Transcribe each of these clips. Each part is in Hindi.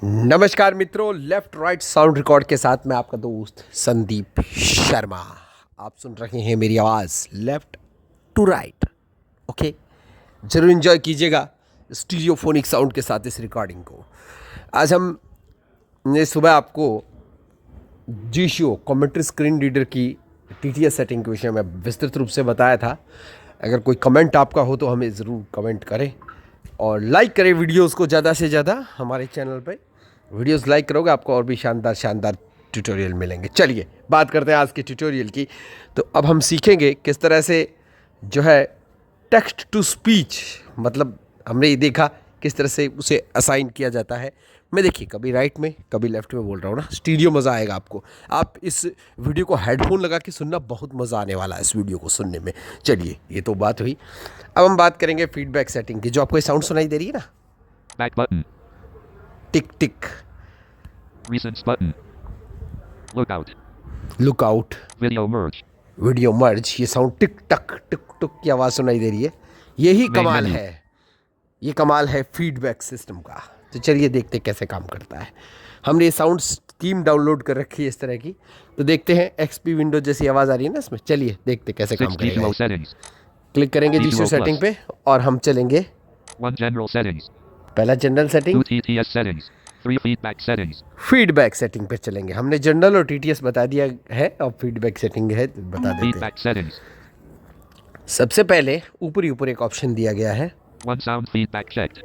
नमस्कार मित्रों, लेफ्ट राइट साउंड रिकॉर्ड के साथ मैं आपका दोस्त संदीप शर्मा। आप सुन रहे हैं मेरी आवाज़ लेफ्ट टू राइट। ओके, जरूर इन्जॉय कीजिएगा स्टीरियोफोनिक साउंड के साथ इस रिकॉर्डिंग को। आज हमने सुबह आपको जीशो कमेंट्री स्क्रीन रीडर की टीटीएस सेटिंग के विषय में विस्तृत रूप से बताया था। अगर कोई कमेंट आपका हो तो हमें ज़रूर कमेंट करें और लाइक करें वीडियोस को ज़्यादा से ज़्यादा। हमारे चैनल पे वीडियोस लाइक करोगे आपको और भी शानदार शानदार ट्यूटोरियल मिलेंगे। चलिए बात करते हैं आज के ट्यूटोरियल की। तो अब हम सीखेंगे किस तरह से जो है टेक्स्ट टू स्पीच, मतलब हमने ये देखा किस तरह से उसे असाइन किया जाता है। मैं देखिए कभी राइट में कभी लेफ्ट में बोल रहा हूँ ना, स्टीरियो मज़ा आएगा आपको। आप इस वीडियो को हेडफोन लगा के सुनना, बहुत मज़ा आने वाला है इस वीडियो को सुनने में। चलिए ये तो बात हुई। अब हम बात करेंगे फीडबैक सेटिंग की। जो आपको ये साउंड सुनाई दे रही है ना, Back button. Tick tick, Recents button. Lookout. Lookout, Video merge. Video merge, ये साउंड टिक टक टिक टुक की आवाज़ सुनाई दे रही है। यही Main कमाल menu. है, ये कमाल है फीडबैक सिस्टम का। तो चलिए देखते कैसे काम करता है। हमने ये साउंड स्कीम डाउनलोड कर रखी है इस तरह की, तो देखते हैं एक्सपी विंडो जैसी आवाज़ आ रही है ना इसमें। चलिए देखते कैसे काम 6 करेगा। G2O settings. क्लिक करेंगे G2O जीशो सेटिंग पे और हम चलेंगे 1 general settings. पहला general 2 setting, TTS settings. 3 feedback settings. Feedback setting पे चलेंगे। हमने जनरल और टीटीएस बता दिया है, और फीडबैक सेटिंग है तो बता देते हैं। Feedback settings. सबसे पहले ऊपरी ऊपर एक ऑप्शन दिया गया है 1 sound feedback checked.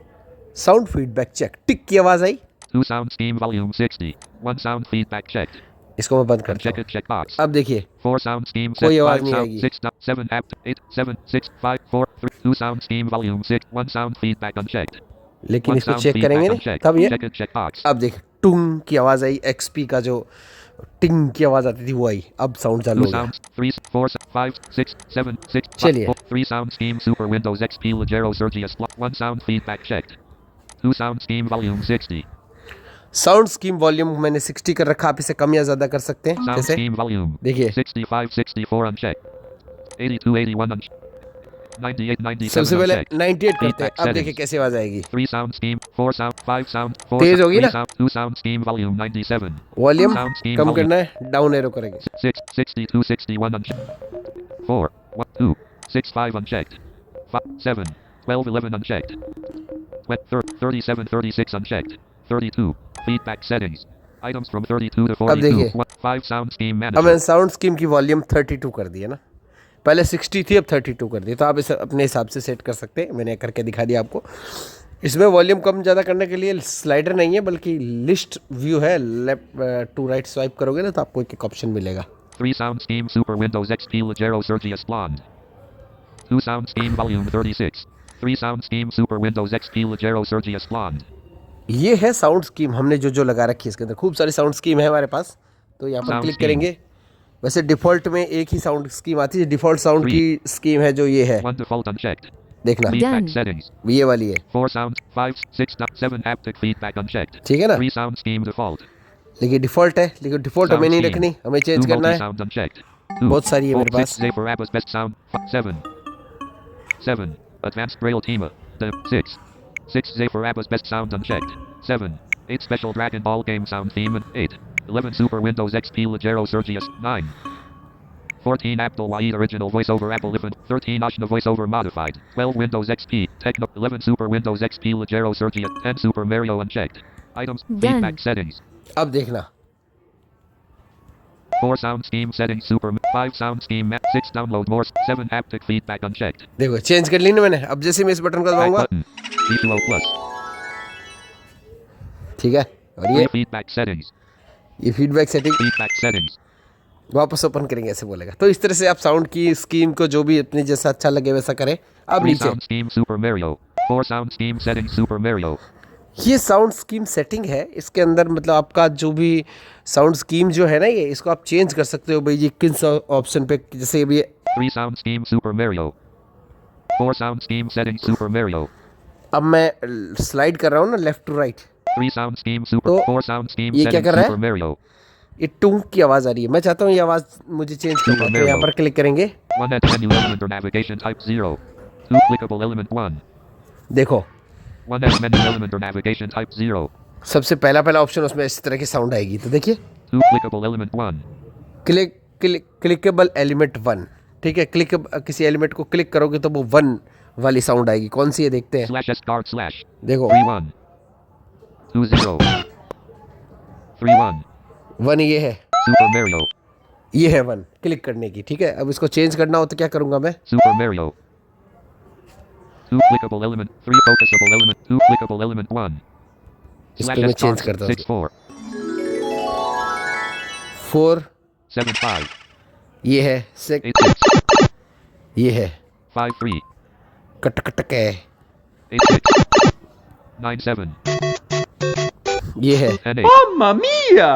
Sound feedback check. Tick की आवाज़ आई, 2 sound scheme volume 60. 1 sound feedback checked. इसको मैं बंद करता Unchecked हूँ। checkbox. अब देखिए 4 sound scheme कोई set. आवाज़ 5 नहीं sound आएगी। 6 7 app 8 7 6 5 4 3 2 sound scheme volume 6. 1 sound feedback unchecked. लेकिन 1 इसको sound चेक करेंगे feedback नहीं unchecked. तब ये। Checked checkbox. अब देख टुंग की आवाज़ आई, एक्सपी का जो टिंग की आवाज़ आती थी वो आई। अब साउंड चालू 2 हो गया। sounds, 3, 4, 5, 6, 7, 6, 5, चलिए 4, 3 sound scheme Super Windows XP Ligero Sergius 1 sound feedback checked. 2 sound scheme volume 60. Sound scheme volume मैंने 60 कर रखा। आप इसे कम या ज़्यादा कर सकते हैं Sound जैसे scheme volume देखिए। 65, 64 unchecked. 82, 81 unchecked. 98, 97 सबसे पहले unchecked. 98 करते हैं। Feedback अब देखिए settings. कैसे आवाज़ आएगी। 3 sound scheme, 4 sound, 5 sound, 4 तेज sound, होगी 3 ना? sound, 2 sound scheme volume 97. Volume Sound scheme कम volume करना है, डाउन एरो करेंगे। 6, 62, 61 unchecked. 4, 1, 2, 6, 5 unchecked. 5, 7, 12, 11 unchecked. 37, 36 unchecked. 32, feedback settings. Items from 32 to 42. देखिए। 5 sound scheme अब manager. मैंने साउंड स्कीम की वॉल्यूम 32 कर दी है ना, पहले 60 थी अब 32 कर दी। तो आप इसे अपने हिसाब से सेट कर सकते हैं। मैंने करके दिखा दिया आपको। इसमें वॉल्यूम कम ज़्यादा करने के लिए स्लाइडर नहीं है बल्कि लिस्ट व्यू है। लेफ्ट टू राइट स्वाइप करोगे ना तो आपको एक एक ऑप्शन मिलेगा। 3 sound scheme Super Windows XP Ligero Sergius Blonde. 2 sound scheme volume 36. 3 sound scheme Super Windows XP Ligero Sergius Blonde. ये है साउंड स्कीम हमने जो जो लगा रखी है। इसके अंदर खूब सारी साउंड स्कीम है हमारे पास। तो यहाँ पर Sound क्लिक scheme. करेंगे। वैसे डिफ़ॉल्ट में एक ही साउंड स्कीम आती है। डिफ़ॉल्ट साउंड की स्कीम है जो ये है, 1 default unchecked. देखना Feedback Done. settings. ये वाली है, 4 sounds, 5, 6, 7 haptic feedback unchecked. ठीक है ना। 3 sound scheme default. लेकिन डिफ़ॉल्ट है, लेकिन डिफ़ॉल्ट हमें Sound नहीं scheme. रखनी, हमें 2 चेंज करना है। multi-sound unchecked. 2, बहुत सारी है 4, मेरे 6 पास। Zay for Apple's best sound. 7. 7. Advanced Braille Tema. 6. 6 Zay for Apple's best sound unchecked. 7. 8 Special Dragon Ball Game sound theme and 8. 11 Super Windows XP Ligero Sergius 9. 14 Abdul Wahid original voiceover Apple 11. 13 Ashna voiceover modified. 12 Windows XP Techno. 11 Super Windows XP Ligero Sergius 10 Super Mario unchecked. Items. Done. Feedback settings. अब देखना 4 sound scheme settings Super 5 sound scheme map 6 download more 7 haptic feedback unchecked. देखो चेंज कर ली ना मैंने। अब जैसे मैं इस बटन को Back दबाऊंगा, button. G2O plus. ठीक है, और 3 ये feedback settings. Feedback setting Feedback settings. वापस ओपन करेंगे ऐसे बोलेगा। तो इस तरह से आप साउंड की स्कीम को जो भी अपने जैसा अच्छा लगे वैसा करें। अब 3 नीचे sound scheme Super Mario. 4 sound scheme settings Super Mario. ये साउंड स्कीम सेटिंग है। इसके अंदर मतलब आपका जो भी साउंड स्कीम जो है ना, ये इसको आप चेंज कर सकते हो भाई। ये किन ऑप्शन पे, जैसे अभी 3 sound scheme Super Mario. 4 sound scheme settings Super Mario. अब मैं स्लाइड कर रहा हूँ ना left to right, 3 sound scheme Super. तो 4 sound scheme ये क्या settings कर रहा है? Super Mario. ये टूंग की आवाज़ आ रही है। मैं चाहता हूँ ये आवाज़ मुझे चेंज करना है, तो यहाँ पर क्लिक करेंगे। 1 at menu element or navigation type 0. 2 clickable element 1. देखो 1 at menu element or navigation type 0. सबसे पहला पहला ऑप्शन उसमें इस तरह की साउंड आएगी, तो देखिए 2 clickable element 1. क्लिकेबल एलिमेंट 1, ठीक है। किसी एलिमेंट को क्लिक करोगे तो वो 1 वाली साउंड आएगी। कौन सी है देखते हैं, Slash S guard slash. देखो 3 1. 2 0. 3 1. 1 ये है, Super Mario. ये है 1 क्लिक करने की, ठीक है। अब इसको चेंज करना हो तो क्या करूंगा मैं, Super Mario. 2 clickable element. 3 focusable element. 2 clickable element 1. इसको Slash मैं S चेंज guard करता हूँ। 6 4. 4 7 5. ये है, 8 6. ये है, 5 3. कटकटक है, 8 6. 9 7. ये है, 10 8. Mamma mia!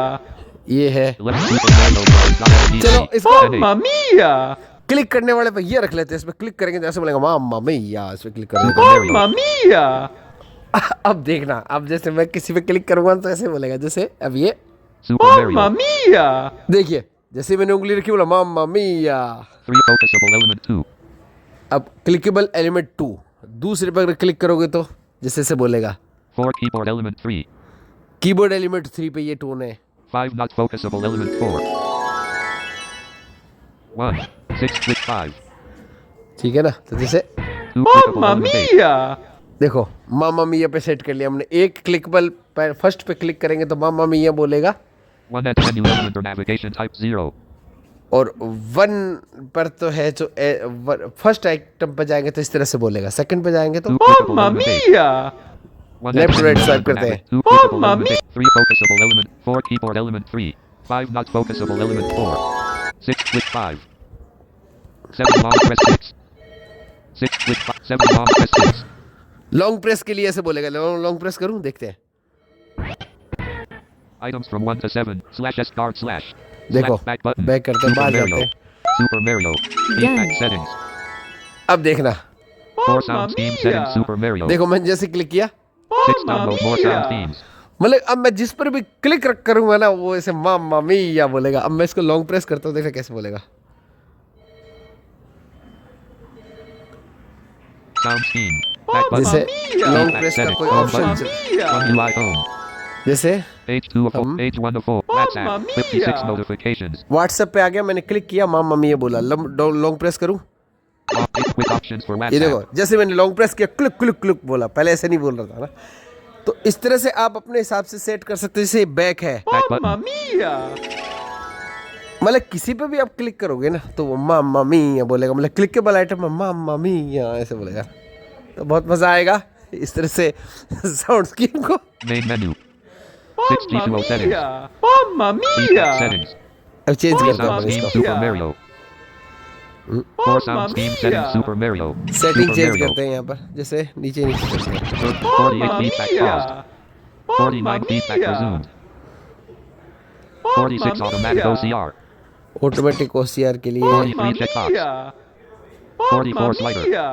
ये है। 11 Super Mario Bros. चलो इसको 10 8. Mamma mia! क्लिक करने वाले पे ये रख लेते हैं, इसमें क्लिक करेंगे तो ऐसे बोलेगा मामा मैया, इसमें क्लिक करेंगे Super Mario. Mamma mia! अब देखना, अब जैसे मैं किसी पे क्लिक करूंगा तो ऐसे बोलेगा, जैसे अब ये Super Mamma Mario. mia! देखिए, जैसे मैंने उंगली रखी बोला मामा मैया। 3 focusable element 2. अब क्लिकेबल एलिमेंट 2 दूसरे पर क्लिक करोगे तो जैसे से बोलेगा। 4 keyboard element 3. कीबोर्ड एलिमेंट 3 पे ये टोन है। 5 not focusable element 4. 1 6 click 5. ठीक है ना, तो जैसे 2 clickable Mamma element 8. mia! देखो मामा मिया पे सेट कर लिया हमने। एक क्लिकेबल फर्स्ट पे क्लिक करेंगे तो मामा मिया बोलेगा, 1 at menu element or navigation type 0. और 1 पर तो है जो फर्स्ट आइटम पे जाएंगे तो इस तरह से बोलेगा, सेकंड पे जाएंगे तो 2 clickable Mamma element 8. mia! 1 Left at to right menu swipe element or करते हैं। 2 clickable Mamma element 8. 3 focusable element. 4 keyboard element 3. 5 not focusable element 4. 6 click 5. 7 long press 6. 6 click 5. 7 long press 6. Long press के लिए ऐसे बोलेगा। लॉन्ग प्रेस करूं, देखते हैं। Items from 1 to 7. Slash S guard slash. देखो, Back button. बैक करते हैं, Super बाहर Mario. जाते हैं। Super Mario. Feedback settings. अब देखना, 4 Mamma sound scheme settings. mia! Super Mario. देखो मैंने जैसे क्लिक किया, 6 Mamma download more sound mia! themes. मतलब अब मैं जिस पर भी क्लिक करूंगा ना वो ऐसे मामा मिया बोलेगा। अब मैं इसको लॉन्ग प्रेस करता हूँ, देखना कैसे बोलेगा। Sound scheme. Back button. जैसे mia! लॉन्ग Feedback प्रेस का settings. कोई Home option button. mia! One UI home. जैसे Page 2 of 4. Um. Page 1 of 4. WhatsApp. Mamma 56 mia! notifications. WhatsApp पे आ गया, मैंने क्लिक किया, मामा मिया बोला। लॉन्ग प्रेस करूं, Off 8 quick options for ये देखो WhatsApp. जैसे मैंने लॉन्ग प्रेस किया क्लिक क्लिक क्लिक बोला, पहले ऐसे नहीं बोल रहा था ना। तो इस तरह से आप अपने हिसाब से सेट कर सकते हो। जैसे बैक है, Back Mamma button. mia! मतलब किसी पे भी आप क्लिक करोगे ना तो वो मामा मिया बोलेगा, मतलब क्लिकेबल आइटम मामा मिया ऐसे बोलेगा। तो बहुत मजा आएगा इस तरह से साउंड स्कीम को। Main menu. 6 Mamma G2O settings. mia! Mamma Feedback mia! settings. अब चेंज Three करता हूँ sound मैं scheme इसको। Super Mario. 4 sound Mamma scheme mia! settings Super Mario. Setting Super change Mario. करते हैं यहाँ पर, जैसे नीचे नीचे करते हैं। 48 Mamma feedback mia! paused. 49 feedback mia! resumed. 46 Mamma automatic mia! OCR. Automatic OCR के लिए 43 Mamma checkbox. mia! 44 Mamma slider. mia!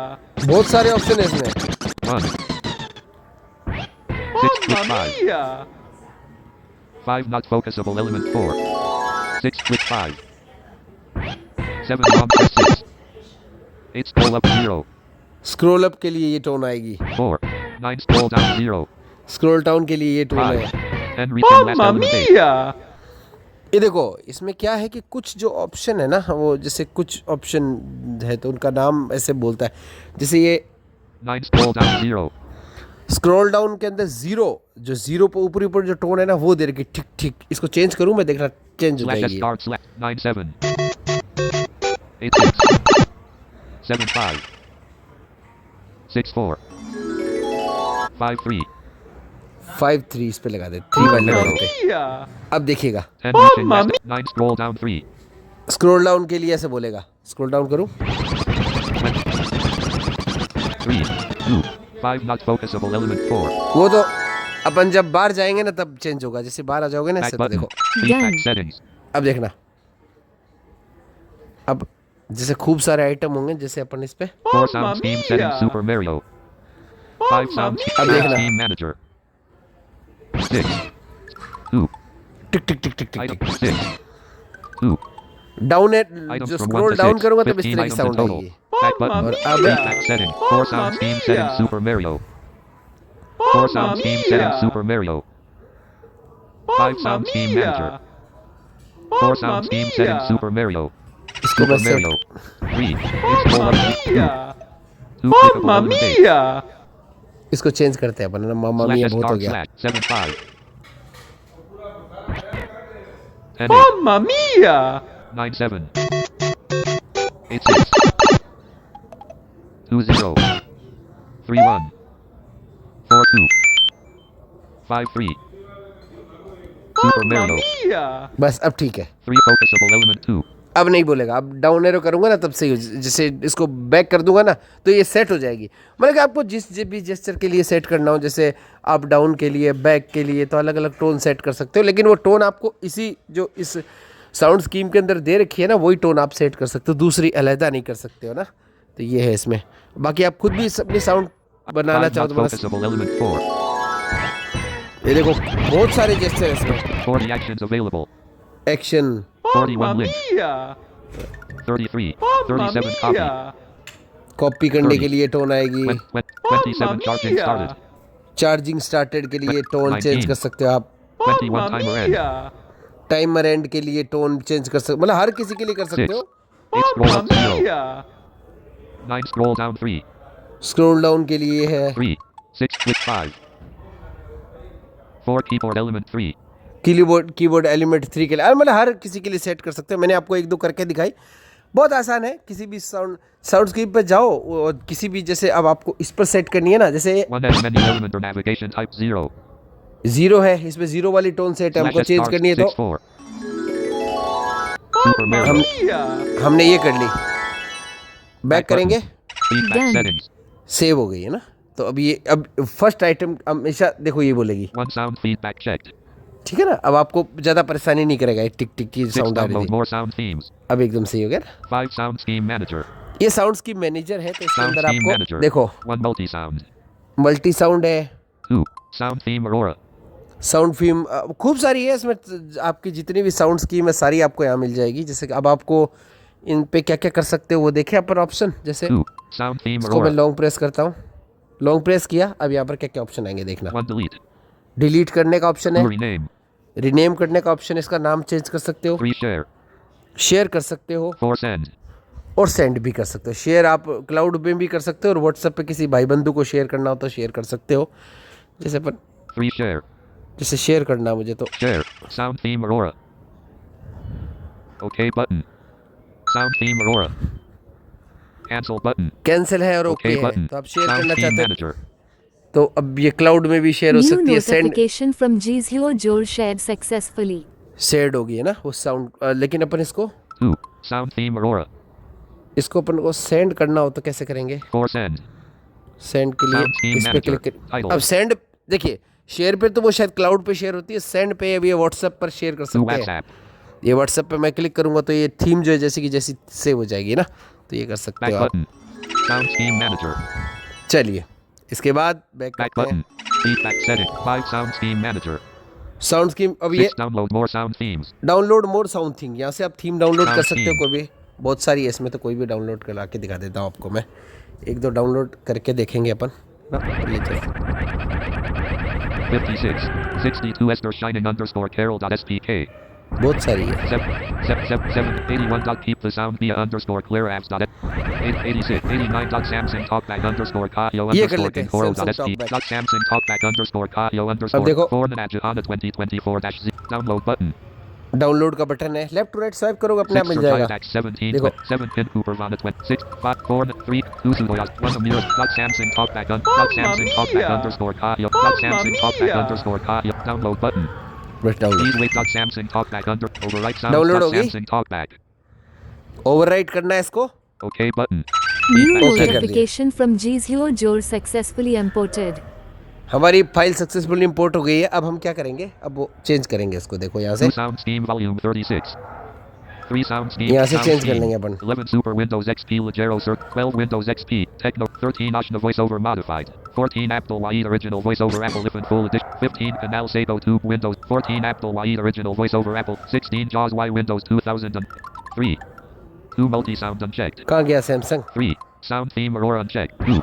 बहुत सारे ऑप्शन है इसमें। 1. 6 click Mamma 5. mia! 5 not focusable element 4. 6 click 5. 7 long press 6. 8 scroll up 0. Scroll up के लिए ये टोन आएगी, 4. 9 scroll down 0. स्क्रॉल डाउन के लिए ये टोन 5. है। 10 reaching last Mamma element 8. mia! ये देखो इसमें क्या है कि कुछ जो ऑप्शन है ना, वो जैसे कुछ ऑप्शन है तो उनका नाम ऐसे बोलता है। जैसे ये 9 scroll down 0. स्क्रॉल डाउन के अंदर जीरो, जो जीरो पे ऊपर ऊपर जो टोन है ना वो दे रखी, ठीक ठीक। इसको चेंज करूं मैं, देखना चेंज हो Slash S जाएगी। guard select 9 7. 8 6. 7 5. 6 4. 5 3. 5 3 इस पे लगा दे, 3 वाले लगा Mamma देते। mia! अब देखिएगा 10 reaching last. Mamma 9 scroll down 3. Scroll down के लिए ऐसे बोलेगा। स्क्रॉल डाउन करूं, 3 2. 5 not focusable element 4. वो तो अपन जब बाहर जाएंगे ना तब चेंज होगा। जैसे बाहर आ जाओगे ना Back इससे तो button. देखो। Feedback settings. अब देखना, अब जैसे खूब सारे आइटम होंगे, जैसे अपन इस पे 4 sound Mamma scheme mia! settings Super Mario. 5 sound Mamma scheme mia! scheme manager. 6 2. टिक टिक टिक टिक टिक Item टिक 6 2. डाउन है। Items जो from 1 स्क्रॉल to डाउन 6. करूंगा तब इस 15 तरह की items in साउंड total. आएगी। Back button. Mamma mia! Feedback setting. 4 sound Mamma scheme mia! settings Super Mario. 4 sound Mamma scheme mia! settings Super Mario. 5 Mamma sound scheme manager. mia! 4 Mamma sound scheme settings mia! Super Mario. इसको Super मैं set- Mario. 3. Explore Mamma up to mia! 2 clickable Mamma element 8. mia! इसको चेंज करते हैं अपन ना, मामा Slash मिया S बहुत हो card गया. slash 7 5. 10 8. Mamma mia! 9 7. 8 6. 2 0. 3 1. 4 2. 5 3. Super Mamma Mario. mia! बस अब ठीक है. 3 focusable element 2. अब नहीं बोलेगा. अब डाउन एरो करूंगा ना तब सही हो, जैसे इसको बैक कर दूंगा ना तो ये सेट हो जाएगी. मतलब कि आपको जिस भी जेस्चर के लिए सेट करना हो, जैसे अप डाउन के लिए, बैक के लिए, तो अलग अलग टोन सेट कर सकते हो. लेकिन वो टोन आपको इसी जो इस साउंड स्कीम के अंदर दे रखी है ना, वही टोन आप सेट कर सकते हो, दूसरी अलहदा नहीं कर सकते हो ना. तो ये है इसमें. बाकी आप खुद भी अपनी साउंड बनाना 5 चाहो not तो बस. focusable element 4. ये देखो बहुत सारे जेस्चर है इसमें. 40 actions available. Action, 41 Mamma link. mia! 33. Mamma 37 copy. mia! Copy करने 30. के लिए टोन आएगी. 27 Mamma charging mia! started. Charging started के लिए टोन 19. चेंज कर सकते हो आप. 21 Mamma timer end. mia! Timer and के लिए टोन चेंज कर सकते, मतलब हर किसी के लिए कर सकते 6. हो. 8 scroll Mamma up 0. mia! 9 scroll down 3. Scroll down के लिए है. 3. 6 click 5. 4 keyboard element 3. Keyboard element 3 के लिए, मतलब हर किसी के लिए सेट कर सकते हो. मैंने आपको एक दो करके दिखाई. बहुत आसान है. किसी भी साउंड स्क्रीन पे जाओ और किसी भी, जैसे अब आपको इस पर सेट करनी है ना, जैसे 1 menu element or navigation type 0. 0 है, इसमें 0 वाली टोन सेट है, Slash हमको S चेंज stars करनी है 6 तो 4. Super Mario. Mia! हमने ये कर ली. बैक करेंगे, Feedback Done. settings. सेव हो गई है ना. तो अब फर्स्ट आइटम हमेशा देखो ये बोलेगी. 1 sound feedback checked. ठीक है ना. अब आपको ज़्यादा परेशानी नहीं करेगा. ये टिक टिक की 6 साउंड आ रही download थी, more sound themes. अब एकदम सही हो गया ना. 5 sound scheme manager. ये साउंड की मैनेजर है, तो इसके Sound अंदर scheme आपको manager. देखो 1 multi sound. मल्टी साउंड है, 2 sound theme Aurora. Sound film खूब सारी है इसमें. आपकी जितनी भी साउंड स्कीम है सारी आपको यहाँ मिल जाएगी. जैसे कि अब आपको इन पे क्या क्या कर सकते हो वो देखे अपन ऑप्शन. जैसे 2 sound theme इसको मैं Aurora. लॉन्ग प्रेस करता हूँ, लॉन्ग प्रेस किया. अब यहाँ पर क्या क्या ऑप्शन आएंगे देखना. 1 delete. डिलीट करने का ऑप्शन 2 है, rename. रीनेम करने का ऑप्शन है, इसका नाम चेंज कर सकते हो, 3 share. शेयर कर सकते हो 4 send. और सेंड भी कर सकते हो. शेयर आप क्लाउड में भी कर सकते हो और व्हाट्सएप पे किसी भाई बंधु को शेयर करना हो तो शेयर कर सकते हो. जैसे अपन 3 share. जैसे शेयर करना है मुझे तो Share. Sound theme Aurora. OK button. Sound theme Aurora. Cancel button. Cancel है और OK ओके है. button. तो आप शेयर Sound करना theme चाहते हो manager. तो अब ये क्लाउड में भी शेयर हो New सकती है. Send notification from Gzio Joel shared successfully. Shared होगी है ना वो साउंड. लेकिन अपन इसको 2 sound theme Aurora. अपन को सेंड करना हो तो कैसे करेंगे. 4 send. सेंड के Sound लिए team इस पे manager. क्लिक कर. Title. अब सेंड देखिए, शेयर पे तो वो शायद क्लाउड पे शेयर होती है, सेंड पे अब ये व्हाट्सएप पर शेयर कर 2 सकते हैं. WhatsApp. ये व्हाट्सएप पे मैं क्लिक करूंगा तो ये थीम जो है जैसे कि जैसी सेव हो जाएगी ना, तो ये कर सकते Back हो आप. button. Sound scheme manager. चलिए इसके बाद बैक Back करते हैं. button. Feedback setting. 5 sound scheme manager. Sound scheme. अब ये 6 download more sound themes. Download मोर साउंड थिंग, यहाँ से आप थीम डाउनलोड कर Sound सकते हो. theme. कोई भी बहुत सारी है इसमें, तो कोई भी डाउनलोड करा के दिखा देता हूँ आपको मैं. एक दो डाउनलोड करके देखेंगे अपन ना. ये चलो 56. 62 Esther shining underscore Carol.spk. बहुत सारी है. 81. Keep the sound via underscore clear apps. 86. 89. Samsung talkback underscore Kayo ये कर underscore लेते हैं, Kinkoro.sp. Samsung talkback. Samsung talkback underscore Kayo अब underscore देखो. 4 2024-Z. Download button. डाउनलोड का बटन है, लेफ्ट टू राइट स्वाइप करोगे अपने आप 6 मिल for जाएगा. Trivax 17. देखो. 7 pin Cooper Vana 26. 5 4 3 2 Sudoyas 1 Amira. Samsung talkback Samsung talkback mia! underscore Kayo. Mamma Samsung talkback mia! underscore Kayo. Download button. बस download. Please wait. Samsung talkback overwrite sound. Download होगी. Samsung talkback. ओवरराइट करना है इसको. OK button. New Feedback Okay, setting. कर notification from Gzio Joel successfully imported. हमारी फाइल सक्सेसफुली इंपोर्ट हो गई है. अब हम क्या करेंगे, अब वो चेंज करेंगे इसको. देखो यहाँ से 2 sound scheme volume 36. 3 sound scheme. यहाँ से sound change कर scheme. लेंगे अपन. 11 Super Windows XP Legero Cert. 12 Windows XP Techno. 13 Ashna voiceover modified. 14 Apple Wide original voiceover Apple if in full edition. 15 Canal Seiko Tube Windows. 14 Apple Wide original voiceover Apple. 16 JAWS Y Windows 2003. 2 multi sound unchecked. कहाँ गया Samsung. 3 sound theme Aurora unchecked. 2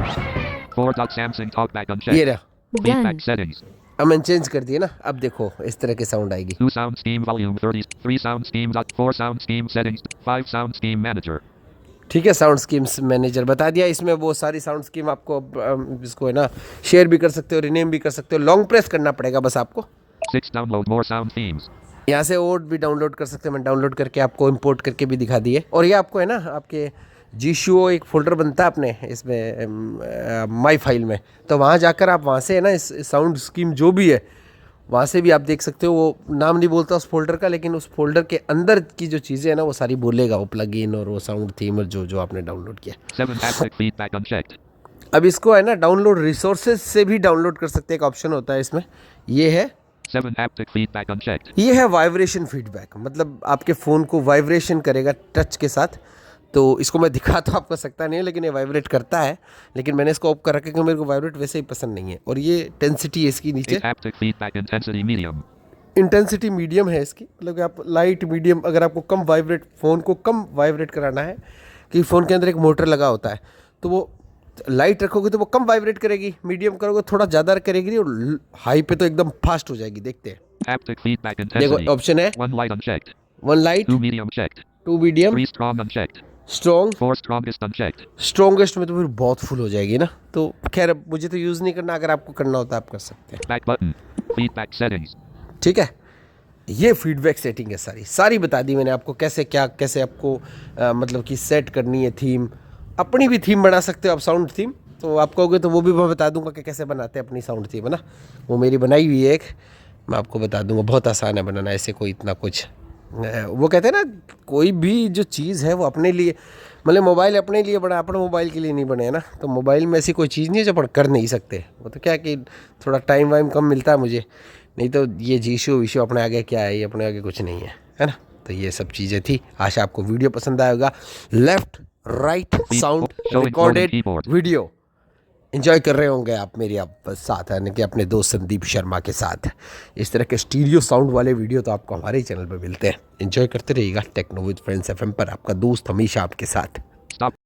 4 Samsung talkback ये unchecked. रहा. Feedback Done. settings. अब मैंने चेंज कर दिया ना, अब देखो इस तरह की साउंड आएगी। 2 sound scheme volume 30. 3 sound scheme. 4 sound scheme settings. 5 sound scheme manager. ठीक है, साउंड स्कीम्स मैनेजर बता दिया। इसमें वो सारी साउंड स्कीम आपको इसको है ना शेयर भी कर सकते हो, रिनेम भी कर सकते हो। लॉन्ग प्रेस करना पड़ेगा बस आपको। 6 download more sound themes. यहाँ से और भी डाउनलोड कर सकते हैं, मैं डाउनलोड करके आपको इंपोर्ट करके भी दिखा दिए। और ये आपको है ना आपके जीशो एक फोल्डर बनता है अपने इसमें माई फाइल में, तो वहाँ जाकर आप वहाँ से है ना इस साउंड स्कीम जो भी है वहाँ से भी आप देख सकते हो। वो नाम नहीं बोलता उस फोल्डर का, लेकिन उस फोल्डर के अंदर की जो चीज़ें हैं ना वो सारी बोलेगा, वो प्लगइन और वो साउंड थीम और जो जो आपने डाउनलोड किया। 7 haptic feedback unchecked. अब इसको है ना डाउनलोड रिसोर्सेज से भी डाउनलोड कर सकते हैं, एक ऑप्शन होता है इसमें, ये है 7 haptic feedback unchecked. ये है वाइब्रेशन फीडबैक, मतलब आपके फ़ोन को वाइब्रेशन करेगा टच के साथ। तो इसको मैं दिखा तो आपको सकता नहीं है, लेकिन ये वाइब्रेट करता है, लेकिन मैंने इसको ऑफ कर रखा क्योंकि मेरे को वाइब्रेट वैसे ही पसंद नहीं है। और ये टेंसिटी है इसकी 8 नीचे, haptic feedback intensity medium. Intensity medium है इसकी, मतलब कि आप लाइट मीडियम, अगर आपको कम वाइब्रेट फ़ोन को कम वाइब्रेट कराना है, कि फ़ोन के अंदर एक मोटर लगा होता है, तो वो लाइट रखोगे तो वो कम वाइब्रेट करेगी, मीडियम करोगे थोड़ा ज़्यादा करेगी, और हाई पे तो एकदम फास्ट हो जाएगी। देखते हैं, Haptic feedback देखो intensity. ऑप्शन है 1 light unchecked. 1 light, 2 medium checked. 2 medium, 3 strong unchecked. Strong. 4 strongest unchecked. Strongest में तो फिर बहुत फुल हो जाएगी ना, तो खैर मुझे तो यूज़ नहीं करना, अगर आपको करना होता है आप कर सकते हैं। Back button. Feedback settings. ठीक है, ये फीडबैक सेटिंग है सारी बता दी मैंने आपको, कैसे क्या कैसे आपको मतलब कि सेट करनी है थीम। अपनी भी थीम बना सकते हो आप, साउंड थीम, तो आप कहोगे तो वो भी मैं बता दूंगा कि कैसे बनाते हैं अपनी साउंड थीम, है ना। वो मेरी बनाई हुई है एक, मैं आपको बता दूंगा, बहुत आसान है बनाना, ऐसे कोई इतना कुछ वो कहते हैं ना, कोई भी जो चीज़ है वो अपने लिए, मतलब मोबाइल अपने लिए बना, अपने मोबाइल के लिए नहीं बने, है ना। तो मोबाइल में ऐसी कोई चीज़ नहीं है जो अपन कर नहीं सकते। वो तो क्या कि थोड़ा टाइम वाइम कम मिलता है मुझे, नहीं तो ये जीशो वीशो अपने आगे क्या है, ये अपने आगे कुछ नहीं है ना। तो ये सब चीज़ें थी, आशा आपको वीडियो पसंद आएगा। Left right sound recorded video enjoy कर रहे होंगे आप मेरी आप साथ, यानी कि अपने दोस्त संदीप शर्मा के साथ। इस तरह के स्टीरियो साउंड वाले वीडियो तो आपको हमारे ही चैनल पर मिलते हैं। एंजॉय करते रहिएगा टेक्नो विद फ्रेंड्स FM पर, आपका दोस्त हमेशा आपके साथ। Stop.